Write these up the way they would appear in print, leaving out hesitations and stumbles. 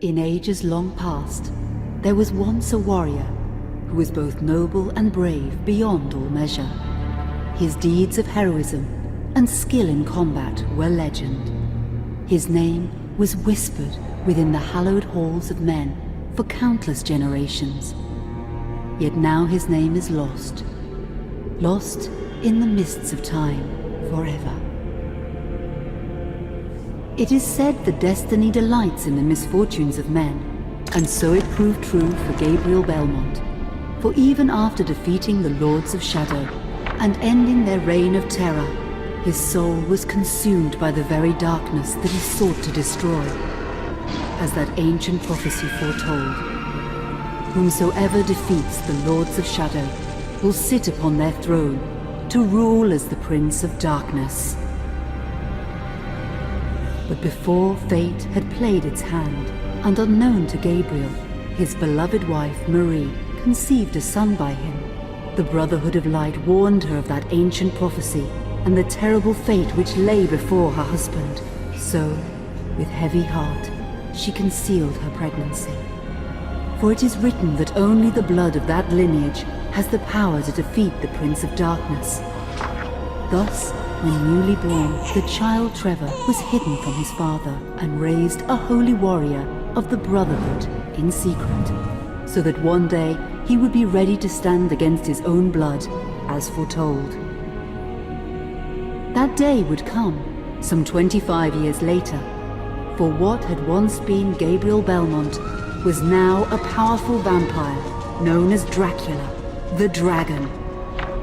In ages long past, there was once a warrior who was both noble and brave beyond all measure. His deeds of heroism and skill in combat were legend. His name was whispered within the hallowed halls of men for countless generations. Yet now his name is lost. Lost in the mists of time forever. It is said that destiny delights in the misfortunes of men, and so it proved true for Gabriel Belmont. For even after defeating the Lords of Shadow and ending their reign of terror, his soul was consumed by the very darkness that he sought to destroy. As that ancient prophecy foretold, whomsoever defeats the Lords of Shadow will sit upon their throne to rule as the Prince of Darkness. But before fate had played its hand, and unknown to Gabriel, his beloved wife Marie conceived a son by him. The Brotherhood of Light warned her of that ancient prophecy and the terrible fate which lay before her husband. So, with heavy heart, she concealed her pregnancy. For it is written that only the blood of that lineage has the power to defeat the Prince of Darkness. Thus, when newly born, the child Trevor was hidden from his father and raised a holy warrior of the Brotherhood in secret, so that one day he would be ready to stand against his own blood, as foretold. That day would come, some 25 years later, for what had once been Gabriel Belmont was now a powerful vampire known as Dracula, the Dragon.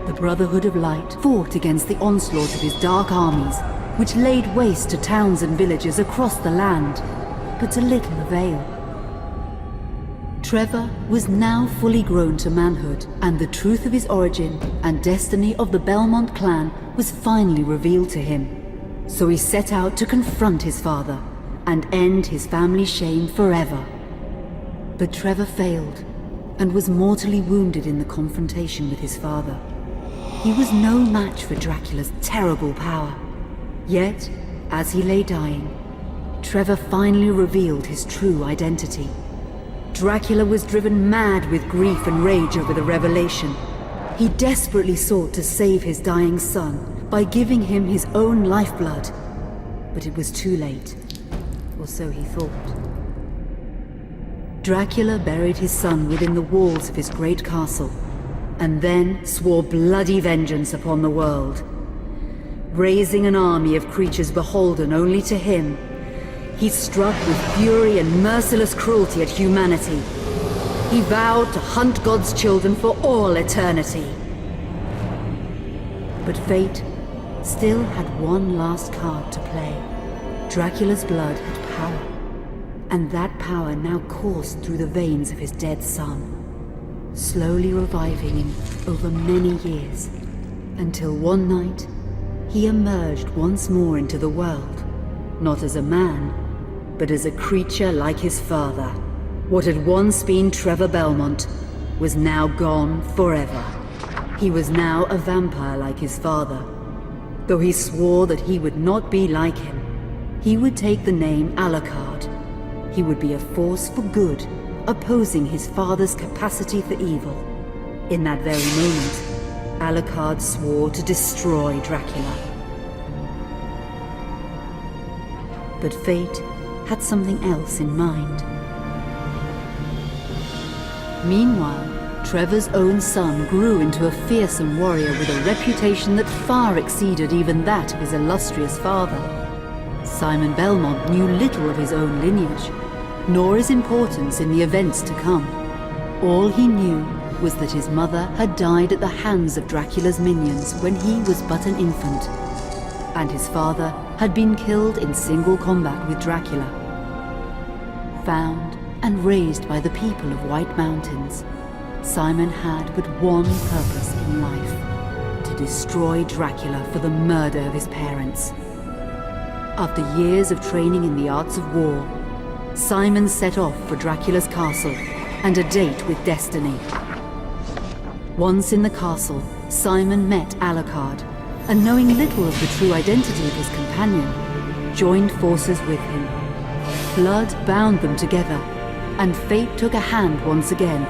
The Brotherhood of Light fought against the onslaught of his dark armies, which laid waste to towns and villages across the land, but to little avail. Trevor was now fully grown to manhood, and the truth of his origin and destiny of the Belmont clan was finally revealed to him. So he set out to confront his father and end his family's shame forever. But Trevor failed and was mortally wounded in the confrontation with his father. He was no match for Dracula's terrible power. Yet, as he lay dying, Trevor finally revealed his true identity. Dracula was driven mad with grief and rage over the revelation. He desperately sought to save his dying son by giving him his own lifeblood. But it was too late, or so he thought. Dracula buried his son within the walls of his great castle, and then swore bloody vengeance upon the world. Raising an army of creatures beholden only to him, he struck with fury and merciless cruelty at humanity. He vowed to hunt God's children for all eternity. But fate still had one last card to play. Dracula's blood had power, and that power now coursed through the veins of his dead son, slowly reviving him over many years, until one night he emerged once more into the world, not as a man, but as a creature like his father. What had once been Trevor Belmont was now gone forever. He was now a vampire like his father. Though he swore that he would not be like him, he would take the name Alucard. He would be a force for good, opposing his father's capacity for evil. In that very moment, Alucard swore to destroy Dracula. But fate had something else in mind. Meanwhile, Trevor's own son grew into a fearsome warrior with a reputation that far exceeded even that of his illustrious father. Simon Belmont knew little of his own lineage, nor his importance in the events to come. All he knew was that his mother had died at the hands of Dracula's minions when he was but an infant, and his father had been killed in single combat with Dracula. Found and raised by the people of White Mountains, Simon had but one purpose in life: to destroy Dracula for the murder of his parents. After years of training in the arts of war, Simon set off for Dracula's castle and a date with destiny. Once in the castle, Simon met Alucard, and knowing little of the true identity of his companion, joined forces with him. Blood bound them together, and fate took a hand once again,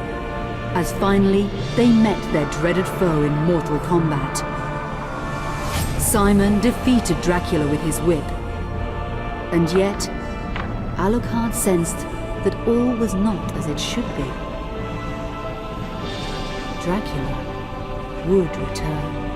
as finally they met their dreaded foe in mortal combat. Simon defeated Dracula with his whip, and yet Alucard sensed that all was not as it should be. Dracula would return.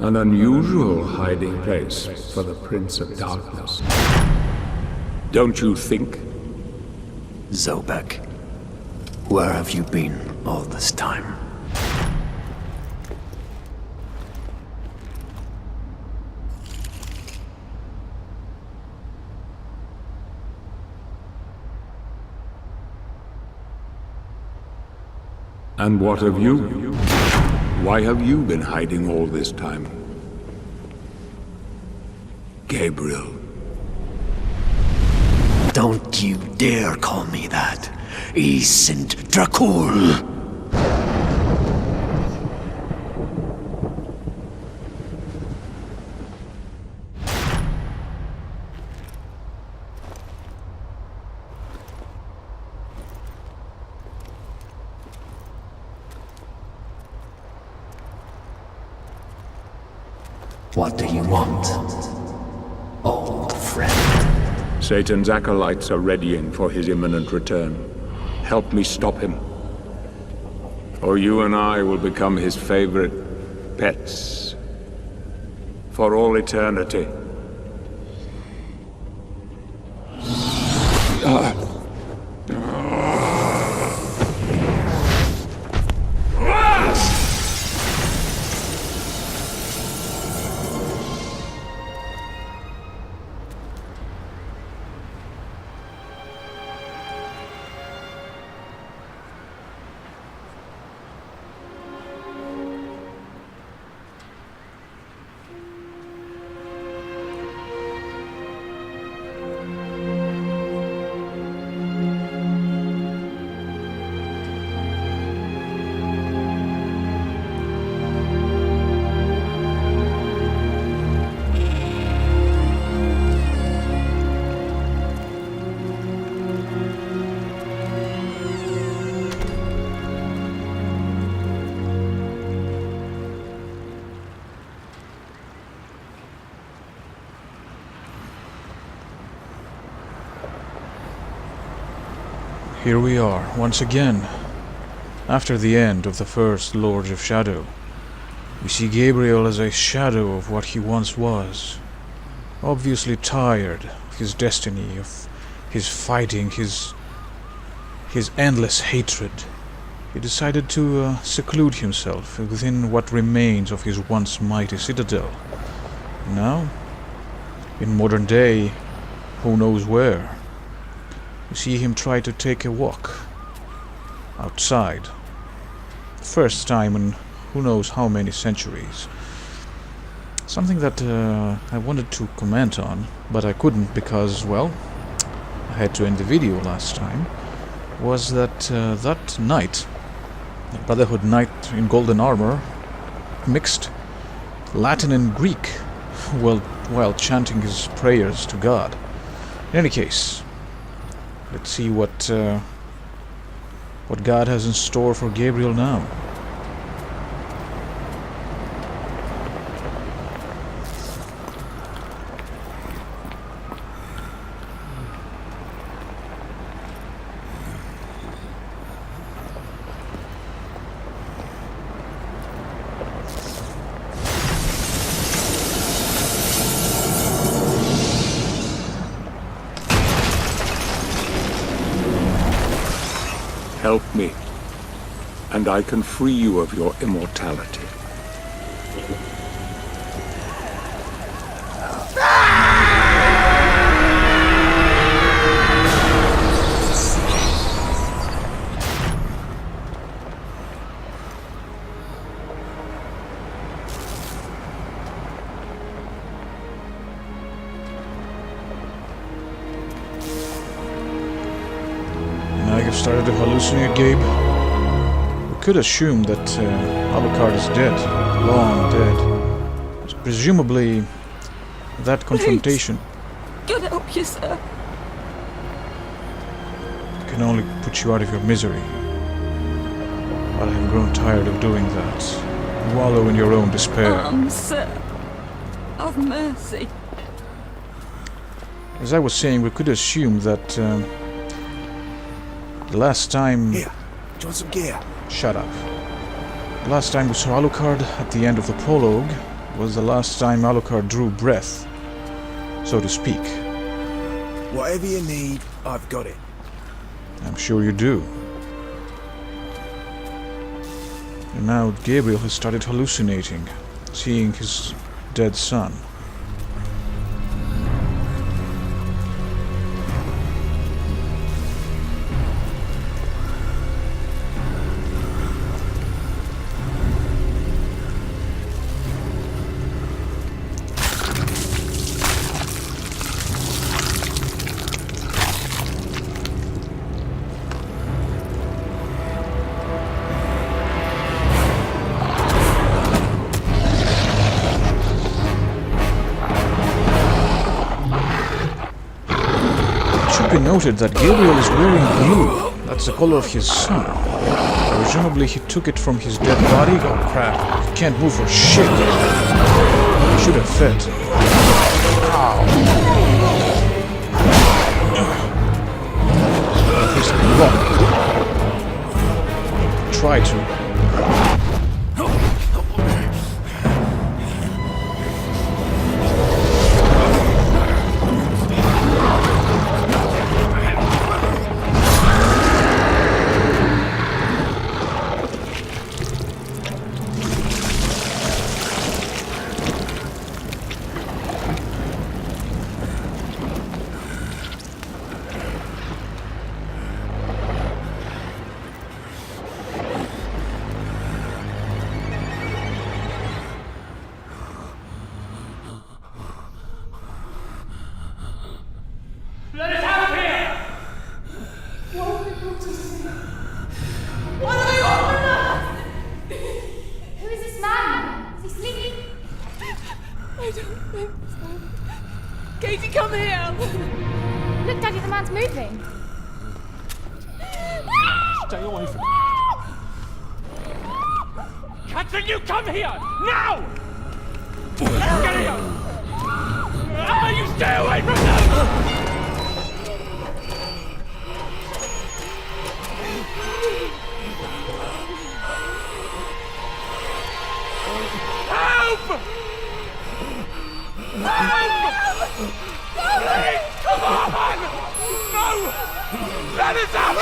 An unusual hiding place for the Prince of Darkness. Don't you think? Zobek, where have you been all this time? And what of you? Why have you been hiding all this time? Gabriel. Don't you dare call me that. Saint Dracula. What do you want, old friend? Satan's acolytes are readying for his imminent return. Help me stop him, or you and I will become his favorite pets for all eternity. Here we are, once again. After the end of the first Lord of Shadow, we see Gabriel as a shadow of what he once was. obviously tired of his destiny, of his fighting, his endless hatred, he decided to seclude himself within what remains of his once mighty citadel. Now, in modern day, who knows where, you see him try to take a walk outside. The first time in who knows how many centuries. Something that I wanted to comment on, but I couldn't because, well, I had to end the video last time, was that that knight, the Brotherhood knight in golden armor, mixed Latin and Greek while chanting his prayers to God. In any case, let's see what God has in store for Gabriel now. Help me, and I can free you of your immortality. Now you've started to hallucinate, Gabe. We could assume that Alucard is dead, long dead. Presumably, that confrontation God help you, sir. can only put you out of your misery. But I have grown tired of doing that. Wallow in your own despair. Sir, have mercy. As I was saying, we could assume that the last time... Here, do you want some gear? Shut up. The last time we saw Alucard at the end of the prologue was the last time Alucard drew breath, so to speak. Whatever you need, I've got it. I'm sure you do. And now Gabriel has started hallucinating, seeing his dead son. It should be noted that Gabriel is wearing blue. That's the color of his son. Presumably he took it from his dead body. Oh crap, he can't move for shit. He should have fed. He's blocked. Try to. Let us out of here! What are we going to see? What do they want from us? Who is this man? Is he sleeping? I don't think so. Katie, come here! Look, Daddy, the man's moving. Stay away from me. Catherine, you come here! Now! Get here! You stay away from them! Help! Help! Let us out!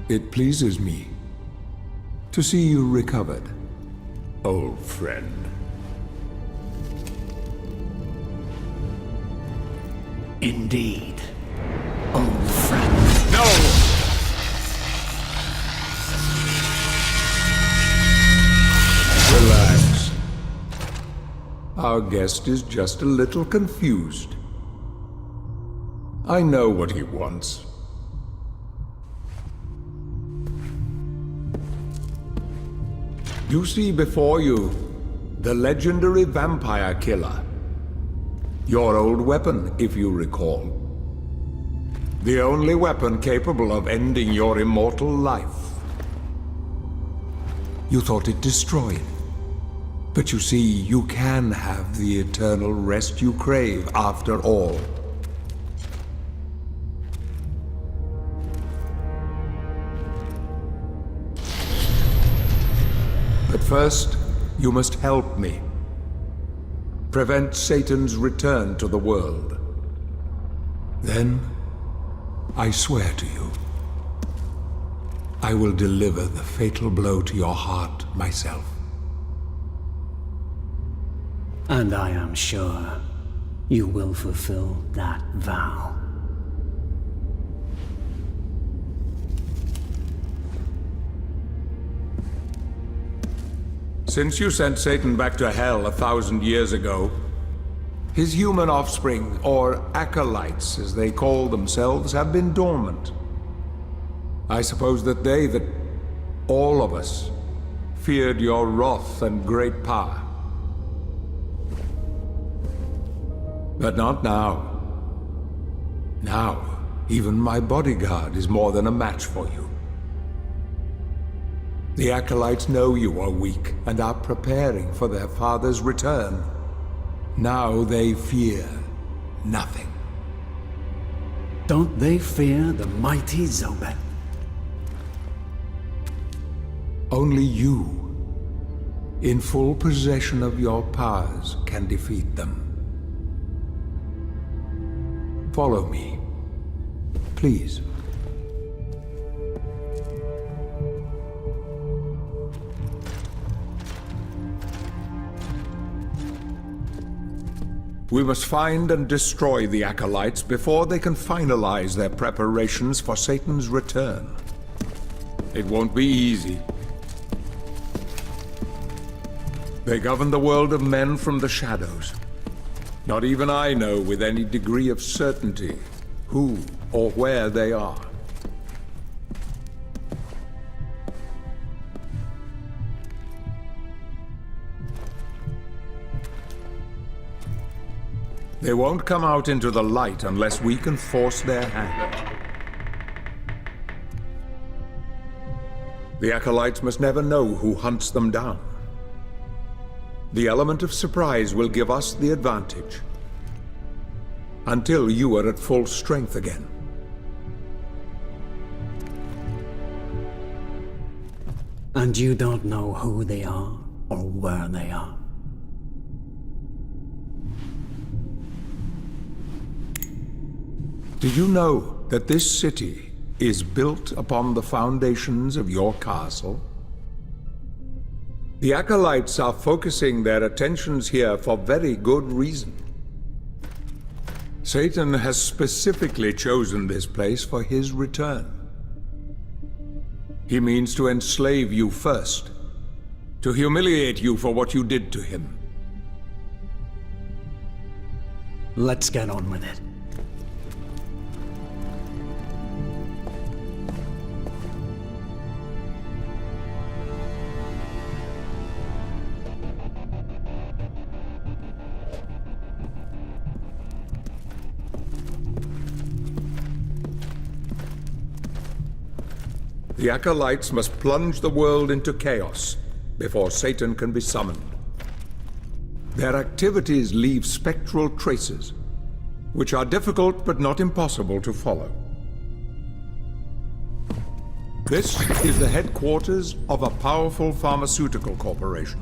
It pleases me to see you recovered, old friend. Indeed, old friend. No! Relax. Our guest is just a little confused. I know what he wants. You see before you the legendary vampire killer. Your old weapon, if you recall. The only weapon capable of ending your immortal life. You thought it destroyed. But you see, you can have the eternal rest you crave after all. But first, you must help me. Prevent Satan's return to the world. Then, I swear to you, I will deliver the fatal blow to your heart myself. And I am sure you will fulfill that vow. Since you sent Satan back to hell 1,000 years ago, his human offspring, or acolytes as they call themselves, have been dormant. I suppose that all of us, feared your wrath and great power. But not now. Now, even my bodyguard is more than a match for you. The acolytes know you are weak and are preparing for their father's return. Now they fear nothing. Don't they fear the mighty Zobek? Only you, in full possession of your powers, can defeat them. Follow me, please. We must find and destroy the acolytes before they can finalize their preparations for Satan's return. It won't be easy. They govern the world of men from the shadows. Not even I know with any degree of certainty who or where they are. They won't come out into the light unless we can force their hand. The acolytes must never know who hunts them down. The element of surprise will give us the advantage. Until you are at full strength again. And you don't know who they are or where they are. Do you know that this city is built upon the foundations of your castle? The Acolytes are focusing their attentions here for very good reason. Satan has specifically chosen this place for his return. He means to enslave you first, to humiliate you for what you did to him. Let's get on with it. The Acolytes must plunge the world into chaos before Satan can be summoned. Their activities leave spectral traces, which are difficult but not impossible to follow. This is the headquarters of a powerful pharmaceutical corporation.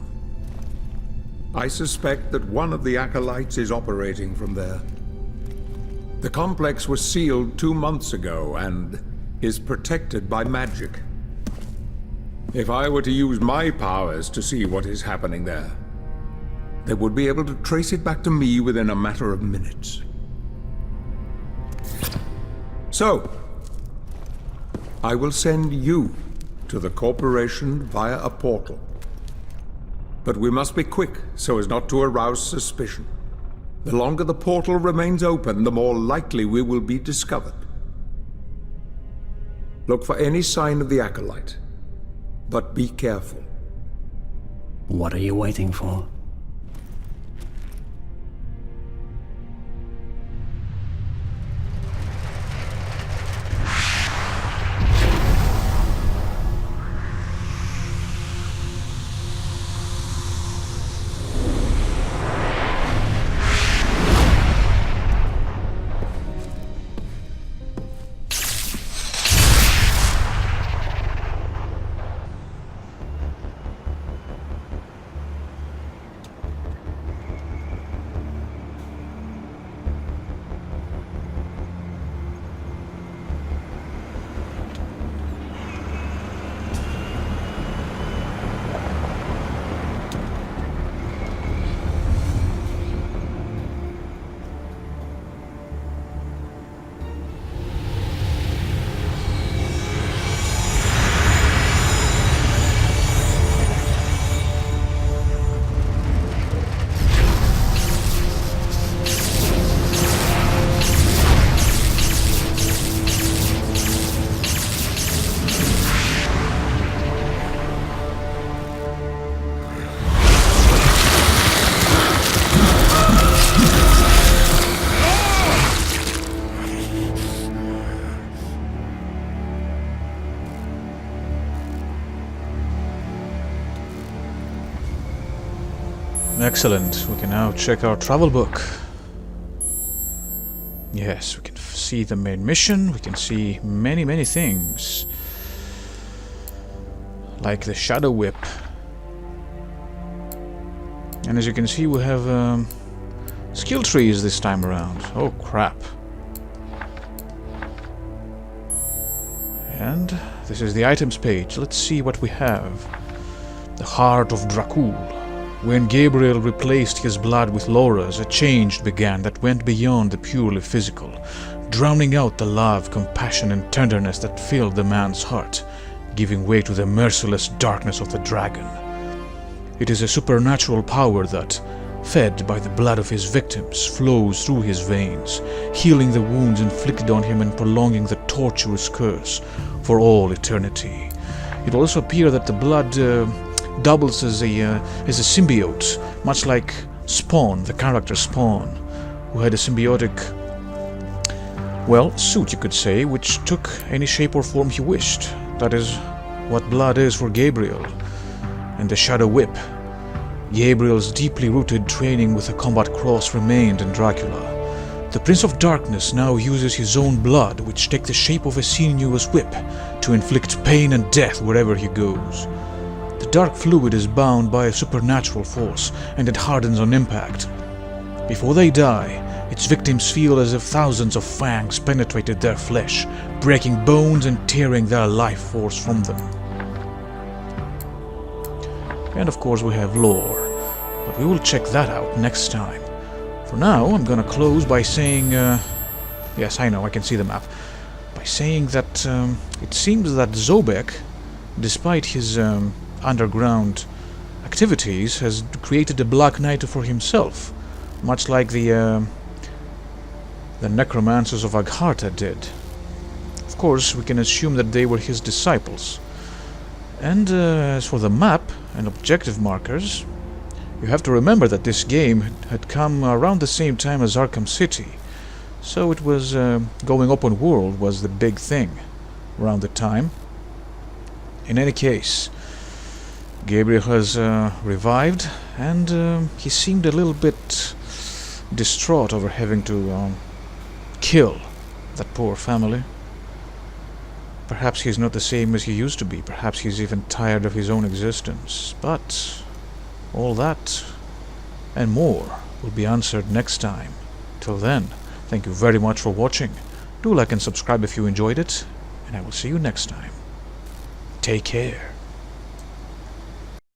I suspect that one of the Acolytes is operating from there. The complex was sealed 2 months ago and is protected by magic. If I were to use my powers to see what is happening there, they would be able to trace it back to me within a matter of minutes. So, I will send you to the corporation via a portal. But we must be quick so as not to arouse suspicion. The longer the portal remains open, the more likely we will be discovered. Look for any sign of the Acolyte, but be careful. What are you waiting for? Excellent. We can now check our travel book. Yes, we can see the main mission. We can see many things. Like the Shadow Whip. And as you can see, we have skill trees this time around. Oh crap. And this is the items page. Let's see what we have. The Heart of Dracula. When Gabriel replaced his blood with Laura's, a change began that went beyond the purely physical, drowning out the love, compassion and tenderness that filled the man's heart, giving way to the merciless darkness of the dragon. It is a supernatural power that, fed by the blood of his victims, flows through his veins, healing the wounds inflicted on him and prolonging the torturous curse for all eternity. It will also appear that the blood doubles as a symbiote, much like Spawn, the character Spawn, who had a symbiotic, well, suit you could say, which took any shape or form he wished. That is what blood is for Gabriel. And the Shadow Whip. Gabriel's deeply rooted training with the combat cross remained in Dracula. The Prince of Darkness now uses his own blood, which takes the shape of a sinuous whip, to inflict pain and death wherever he goes. dark fluid is bound by a supernatural force, and it hardens on impact. Before they die, its victims feel as if thousands of fangs penetrated their flesh, breaking bones and tearing their life force from them. And of course we have lore, but we will check that out next time. For now, I'm gonna close by saying, yes, I know, I can see the map, by saying that it seems that Zobek, despite his underground activities, has created a Black Knight for himself, much like the necromancers of Agharta did. Of course, we can assume that they were his disciples. And as for the map and objective markers, you have to remember that this game had come around the same time as Arkham City, so it was going open world was the big thing around the time. In any case, Gabriel has revived, and he seemed a little bit distraught over having to kill that poor family. Perhaps he's not the same as he used to be. Perhaps he's even tired of his own existence. But all that and more will be answered next time. Till then, thank you very much for watching. Do like and subscribe if you enjoyed it, and I will see you next time. Take care.